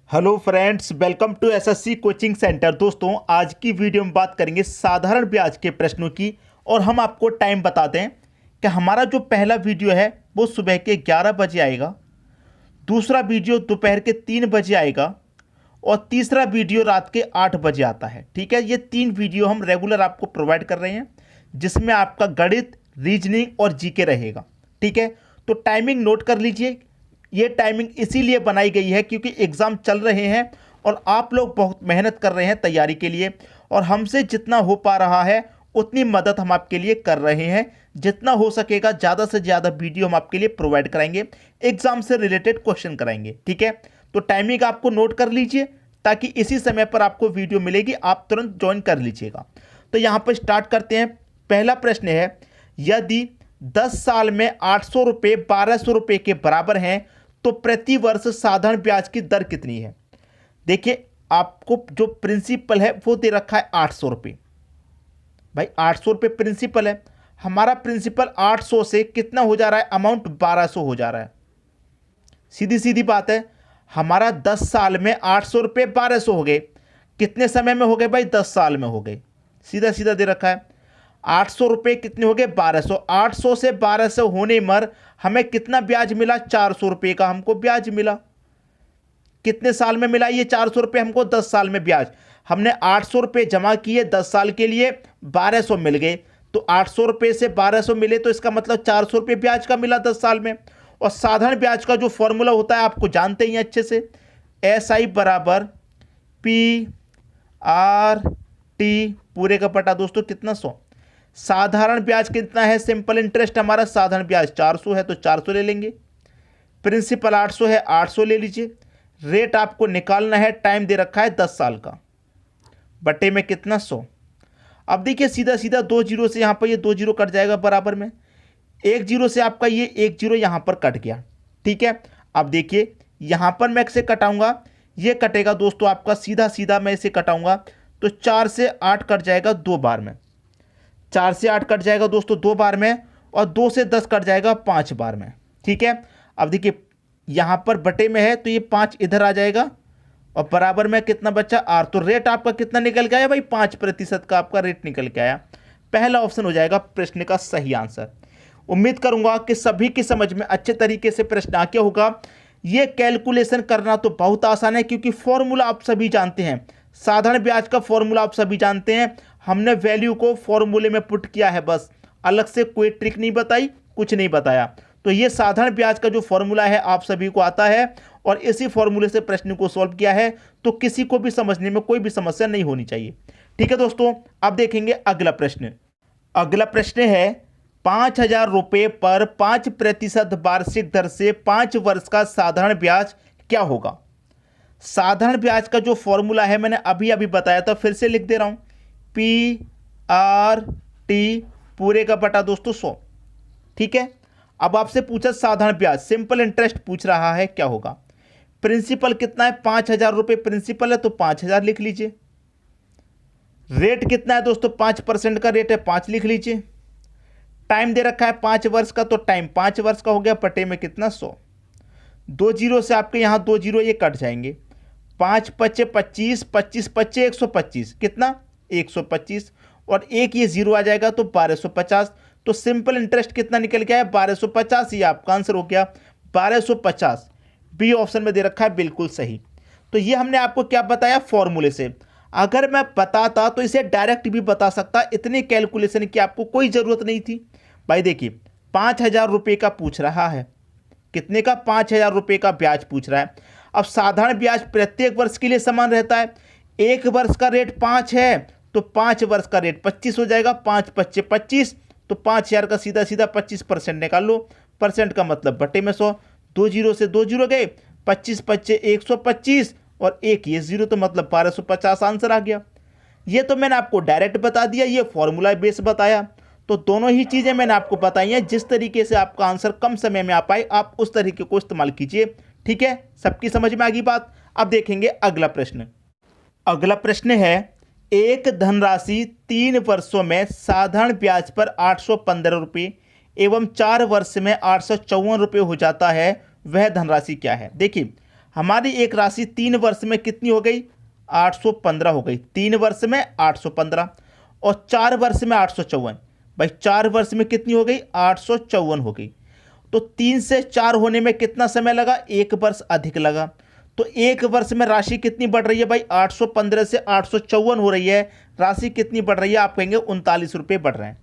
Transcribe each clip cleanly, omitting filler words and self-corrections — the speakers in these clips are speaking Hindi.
Hello friends, welcome to SSC coaching centre. दोस्तों, आज की वीडियो में बात करेंगे साधारण ब्याज के प्रश्नों की। और हम आपको टाइम बताते हैं कि हमारा जो पहला वीडियो है वो सुबह के 11 बजे आएगा, दूसरा वीडियो दोपहर के 3 बजे आएगा और तीसरा वीडियो रात के 8 बजे आता है। ठीक है, ये 3 वीडियो हम रेगुलर आपको प्रोवाइड कर रहे हैं, जिसमें आपका गणित, रीजनिंग और जीके रहेगा। ठीक है, तो टाइमिंग नोट कर लीजिए। ये टाइमिंग इसीलिए बनाई गई है क्योंकि एग्ज़ाम चल रहे हैं और आप लोग बहुत मेहनत कर रहे हैं तैयारी के लिए, और हमसे जितना हो पा रहा है उतनी मदद हम आपके लिए कर रहे हैं। जितना हो सकेगा ज़्यादा से ज़्यादा वीडियो हम आपके लिए प्रोवाइड कराएंगे, एग्ज़ाम से रिलेटेड क्वेश्चन कराएंगे। ठीक है, तो टाइमिंग आपको नोट कर लीजिए ताकि इसी समय पर आपको वीडियो मिलेगी, आप तुरंत ज्वाइन कर लीजिएगा। तो यहाँ पर स्टार्ट करते हैं। पहला प्रश्न है, यदि 10 साल में 800 रुपये 1200 रुपये के बराबर हैं तो प्रति वर्ष साधारण ब्याज की दर कितनी है। देखिए, आपको जो प्रिंसिपल है वो दे रखा है 800 रुपये। भाई 800 रुपये प्रिंसिपल है, हमारा प्रिंसिपल 800 से कितना हो जा रहा है, अमाउंट 1200 हो जा रहा है। सीधी सीधी बात है, हमारा 10 साल में 800 रुपये 1200 हो गए। कितने समय में हो गए भाई, 10 साल में हो गए। सीधा सीधा दे रखा है 800 रुपये कितने हो गए, 1200। 800 से 1200 होने पर हमें कितना ब्याज मिला, 400 रुपये का हमको ब्याज मिला। कितने साल में मिला ये 400 रुपये हमको, 10 साल में ब्याज। हमने 800 रुपये जमा किए 10 साल के लिए, 1200 मिल गए। तो 800 रुपये से 1200 मिले तो इसका मतलब 400 रुपये ब्याज का मिला 10 साल में। और साधारण ब्याज का जो फॉर्मूला होता है आपको जानते ही अच्छे से, SI बराबर PRT पूरे का पटा दोस्तों कितना, 100। साधारण ब्याज कितना है, सिंपल इंटरेस्ट हमारा साधारण ब्याज 400 है तो 400 ले लेंगे। प्रिंसिपल 800 है, 800 ले लीजिए। रेट आपको निकालना है, टाइम दे रखा है 10 साल का, बटे में कितना, 100। अब देखिए सीधा सीधा 2 जीरो से यहाँ पर ये 2 जीरो कट जाएगा बराबर में, 1 जीरो से आपका ये 1 जीरो यहाँ पर कट गया। ठीक है, अब देखिए यहाँ पर मैं इसे कटाऊंगा, ये कटेगा दोस्तों आपका सीधा सीधा, मैं इसे कटाऊंगा तो 4 से 8 कट जाएगा 2 बार में। 4 से 8 कट जाएगा दोस्तों 2 बार में, और 2 से 10 कट जाएगा 5 बार में। ठीक है, अब देखिए यहाँ पर बटे में है तो ये 5 इधर आ जाएगा और बराबर में कितना बचा, R। तो रेट आपका कितना निकल के आया भाई, 5% का आपका रेट निकल के आया। पहला ऑप्शन हो जाएगा प्रश्न का सही आंसर। उम्मीद करूंगा कि सभी की समझ में अच्छे तरीके से प्रश्न आ गया होगा। ये कैलकुलेशन करना तो बहुत आसान है क्योंकि फॉर्मूला आप सभी जानते हैं, साधारण ब्याज का फॉर्मूला आप सभी जानते हैं। हमने वैल्यू को फॉर्मूले में पुट किया है, बस अलग से कोई ट्रिक नहीं बताई, कुछ नहीं बताया। तो ये साधारण ब्याज का जो फॉर्मूला है आप सभी को आता है और इसी फॉर्मूले से प्रश्न को सॉल्व किया है, तो किसी को भी समझने में कोई भी समस्या नहीं होनी चाहिए। ठीक है दोस्तों, अब देखेंगे अगला प्रश्न। अगला प्रश्न है, 5000 रुपये पर 5% वार्षिक दर से 5 वर्ष का साधारण ब्याज क्या होगा। साधारण ब्याज का जो फॉर्मूला है मैंने अभी अभी बताया था, फिर से लिख दे रहा हूं, PRT पूरे का बटा दोस्तों 100। ठीक है, अब आपसे पूछा साधारण ब्याज, सिंपल इंटरेस्ट पूछ रहा है, क्या होगा। प्रिंसिपल कितना है, 5000 रुपये प्रिंसिपल है तो 5000 लिख लीजिए। रेट कितना है दोस्तों, 5% का रेट है, 5 लिख लीजिए। टाइम दे रखा है 5 वर्ष का, तो टाइम 5 वर्ष का हो गया, पटे में कितना, 100। 2 जीरो से आपके यहाँ 2 जीरो ये कट जाएंगे, 5 पच्चे 25, 25 पच्चे 125, कितना, 125, और एक ये जीरो आ जाएगा तो 1250। तो सिंपल इंटरेस्ट कितना निकल गया है, 1250। ये आपका आंसर हो गया 1250। बी ऑप्शन में दे रखा है, बिल्कुल सही। तो ये हमने आपको क्या बताया, फॉर्मूले से। अगर मैं बताता तो इसे डायरेक्ट भी बता सकता, इतनी कैलकुलेशन की आपको कोई ज़रूरत नहीं थी। भाई देखिए 5000 रुपये का पूछ रहा है, कितने का, 5000 रुपये का ब्याज पूछ रहा है। अब साधारण ब्याज प्रत्येक वर्ष के लिए समान रहता है। एक वर्ष का रेट 5 है तो 5 वर्ष का रेट 25 हो जाएगा, 5 पच्चे 25, तो 5000 का सीधा सीधा 25% निकाल लो। परसेंट का मतलब बटे में 100, 2 जीरो से 2 जीरो गए, 25 पच्चे 125 और एक ये जीरो, तो मतलब 1250 आंसर आ गया। ये तो मैंने आपको डायरेक्ट बता दिया, ये फॉर्मूला बेस बताया। तो दोनों ही चीज़ें मैंने आपको बताई हैं, जिस तरीके से आपका आंसर कम समय में आ पाए आप उस तरीके को इस्तेमाल कीजिए। ठीक है, सबकी समझ में आ गई बात। अब देखेंगे अगला प्रश्न। अगला प्रश्न है, एक धनराशि 3 वर्षों में साधारण ब्याज पर 815 रुपये एवं 4 वर्ष में 854 रुपये हो जाता है, वह धनराशि क्या है। देखिए हमारी एक राशि 3 वर्ष में कितनी हो गई? 815 हो गई। 3 वर्ष में 815 और 4 वर्ष में 854। भाई 4 वर्ष में कितनी हो गई? 854 हो गई। तो 3 से 4 होने में कितना समय लगा? 1 वर्ष अधिक लगा। तो 1 वर्ष में राशि कितनी बढ़ रही है भाई? 815 से 854 हो रही है। राशि कितनी बढ़ रही है? आप कहेंगे 39 रुपये बढ़ रहे हैं।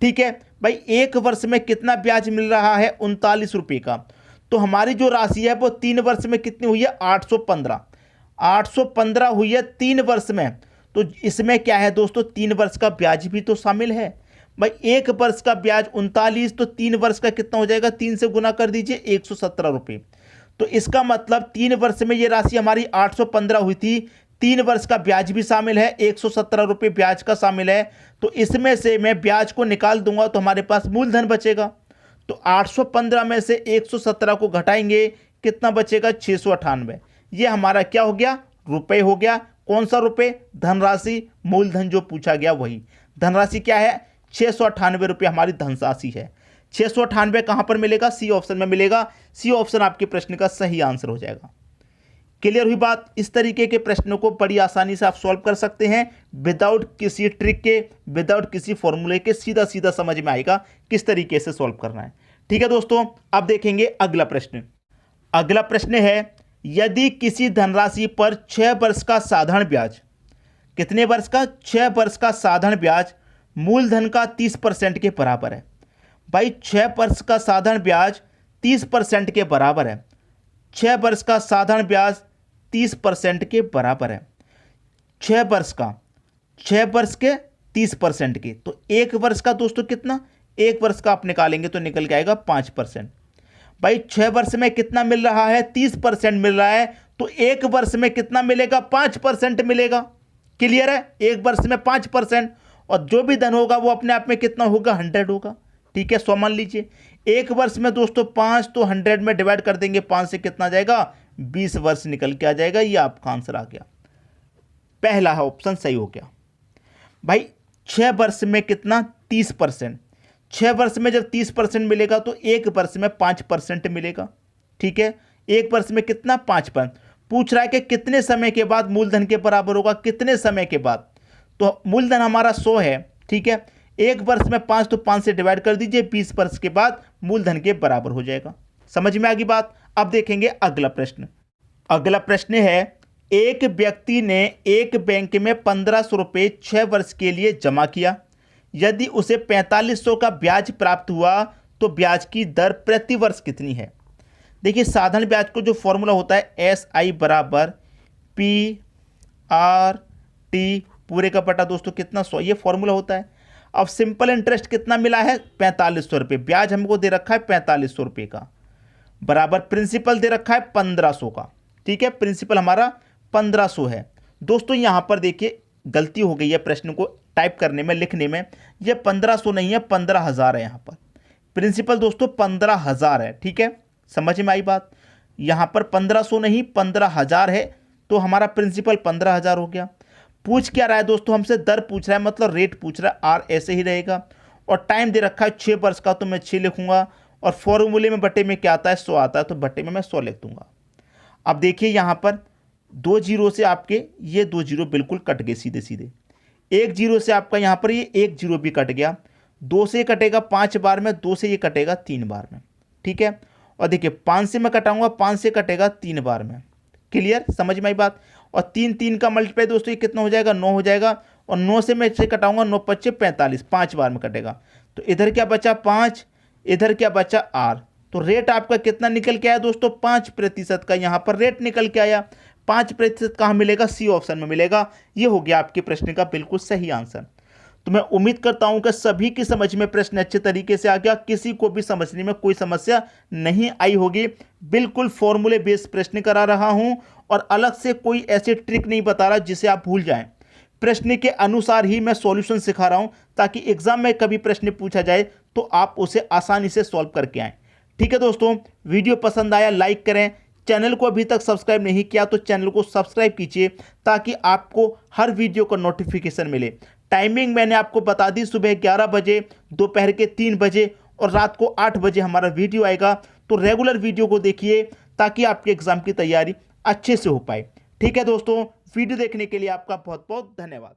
ठीक है भाई, 1 वर्ष में कितना ब्याज मिल रहा है? 39 रुपये का। तो हमारी जो राशि है वो 3 वर्ष में कितनी हुई है? 815। 815 हुई है 3 वर्ष में। तो इसमें क्या है दोस्तों? 3 वर्ष का ब्याज भी तो शामिल है। भाई 1 वर्ष का ब्याज 39, तो 3 वर्ष का कितना हो जाएगा? 3 से गुना कर दीजिए, 117 रुपये। तो इसका मतलब 3 वर्ष में ये राशि हमारी 815 हुई थी। 3 वर्ष का ब्याज भी शामिल है, 117 रुपये ब्याज का शामिल है। तो इसमें से मैं ब्याज को निकाल दूंगा तो हमारे पास मूलधन बचेगा। तो 815 में से 117 को घटाएंगे, कितना बचेगा? 698। ये हमारा क्या हो गया? रुपए हो गया। कौन सा रुपए? धनराशि, मूलधन जो पूछा गया वही। धनराशि क्या है? 698 रुपये हमारी धनराशि है। 698 कहां पर मिलेगा? सी ऑप्शन में मिलेगा। सी ऑप्शन आपके प्रश्न का सही आंसर हो जाएगा। क्लियर हुई बात? इस तरीके के प्रश्नों को बड़ी आसानी से आप सॉल्व कर सकते हैं, विदाउट किसी ट्रिक के, विदाउट किसी फॉर्मूले के। सीधा सीधा समझ में आएगा किस तरीके से सॉल्व करना है। ठीक है दोस्तों, अब देखेंगे अगला प्रश्न। अगला प्रश्न है, यदि किसी धनराशि पर 6 वर्ष का साधारण ब्याज, कितने वर्ष का? 6 वर्ष का साधारण ब्याज मूलधन का 30% के बराबर है। भाई 6 वर्ष का साधारण ब्याज 30% के बराबर है। 6 वर्ष का साधारण ब्याज 30% के बराबर है। 6 वर्ष का, 6 वर्ष के 30% के, तो 1 वर्ष का दोस्तों कितना? 1 वर्ष का आप निकालेंगे तो निकल के आएगा 5%। भाई 6 वर्ष में कितना मिल रहा है? 30% मिल रहा है। तो 1 वर्ष में कितना मिलेगा? 5% मिलेगा। क्लियर है? 1 वर्ष में 5%, और जो भी धन होगा वो अपने आप में कितना होगा? 100 होगा। ठीक है, 100 मान लीजिए। 1 वर्ष में दोस्तों 5, तो 100 में डिवाइड कर देंगे, 5 से कितना जाएगा? 20 वर्ष निकल के आ जाएगा। ये आपका आंसर आ गया। पहला है ऑप्शन सही हो गया। भाई 6 वर्ष में कितना? 30%। 6 वर्ष में जब 30% मिलेगा तो 1 वर्ष में 5% मिलेगा। ठीक है, 1 वर्ष में कितना? 5%। पूछ रहा है कि कितने समय के बाद मूलधन के बराबर होगा? कितने समय के बाद? तो मूलधन हमारा 100 है। ठीक है, 1 वर्ष में 5, तो 5 से डिवाइड कर दीजिए, 20 वर्ष के बाद मूलधन के बराबर हो जाएगा। समझ में आ गई बात? अब देखेंगे अगला प्रश्न। अगला प्रश्न है, एक व्यक्ति ने एक बैंक में 1500 रुपये 6 वर्ष के लिए जमा किया। यदि उसे 4500 का ब्याज प्राप्त हुआ तो ब्याज की दर प्रति वर्ष कितनी है? देखिए, साधारण ब्याज को जो फॉर्मूला होता है SI बराबर PRT पूरे का बटा दोस्तों कितना? 100, ये फॉर्मूला होता है। अब सिंपल इंटरेस्ट कितना मिला है? 4500 रुपये। ब्याज हमको दे रखा है 4500 रुपये का, बराबर प्रिंसिपल दे रखा है 1500 का। ठीक है, प्रिंसिपल हमारा 1500 है। दोस्तों यहाँ पर देखिए गलती हो गई है प्रश्न को टाइप करने में, लिखने में। ये 1500 नहीं है, 15000 है। यहाँ पर प्रिंसिपल दोस्तों 15000 है। ठीक है, समझ में आई बात? यहाँ पर 1500 नहीं 15000 है, तो हमारा प्रिंसिपल 15000 हो गया। पूछ क्या रहा है दोस्तों? हमसे दर पूछ रहा है, मतलब रेट पूछ रहा है। आर ऐसे ही रहेगा, और टाइम दे रखा है 6 वर्ष का, तो मैं 6 लिखूंगा। और फॉर्मूले में बटे में क्या आता है? 100 आता है, तो बटे में मैं 100 लिख दूंगा। अब देखिए यहाँ पर 2 जीरो से आपके ये 2 जीरो बिल्कुल कट गए सीधे सीधे। 1 जीरो से आपका यहाँ पर ये 1 जीरो भी कट गया। 2 से कटेगा 5 बार में, 2 से ये कटेगा 3 बार में। ठीक है, और देखिए 5 से मैं कटाऊंगा, 5 से कटेगा 3 बार में। क्लियर? समझ में आई बात? और 3 का मल्टीप्लाई दोस्तों ये कितना हो जाएगा? 9 हो जाएगा। और 9 से मैं इसे कटाऊंगा, 9 पच्चे 45, 5 बार में कटेगा। तो इधर क्या बचा? 5, इधर क्या बचा? R। तो रेट आपका कितना निकल के आया दोस्तों? 5% का यहाँ पर रेट निकल के आया। 5% कहाँ मिलेगा? सी ऑप्शन में मिलेगा। ये हो गया आपके प्रश्न का बिल्कुल सही आंसर। तो मैं उम्मीद करता हूं कि सभी की समझ में प्रश्न अच्छे तरीके से आ गया, किसी को भी समझने में कोई समस्या नहीं आई होगी। बिल्कुल फॉर्मूले बेस्ड प्रश्न करा रहा हूं, और अलग से कोई ऐसी ट्रिक नहीं बता रहा जिसे आप भूल जाएं। प्रश्न के अनुसार ही मैं सॉल्यूशन सिखा रहा हूं, ताकि एग्जाम में कभी प्रश्न पूछा जाए तो आप उसे आसानी से सॉल्व करके आएँ। ठीक है दोस्तों, वीडियो पसंद आया लाइक करें। चैनल को अभी तक सब्सक्राइब नहीं किया तो चैनल को सब्सक्राइब कीजिए, ताकि आपको हर वीडियो का नोटिफिकेशन मिले। टाइमिंग मैंने आपको बता दी, सुबह 11 बजे, दोपहर के 3 बजे और रात को 8 बजे हमारा वीडियो आएगा। तो रेगुलर वीडियो को देखिए, ताकि आपके एग्जाम की तैयारी अच्छे से हो पाए। ठीक है दोस्तों, वीडियो देखने के लिए आपका बहुत बहुत धन्यवाद।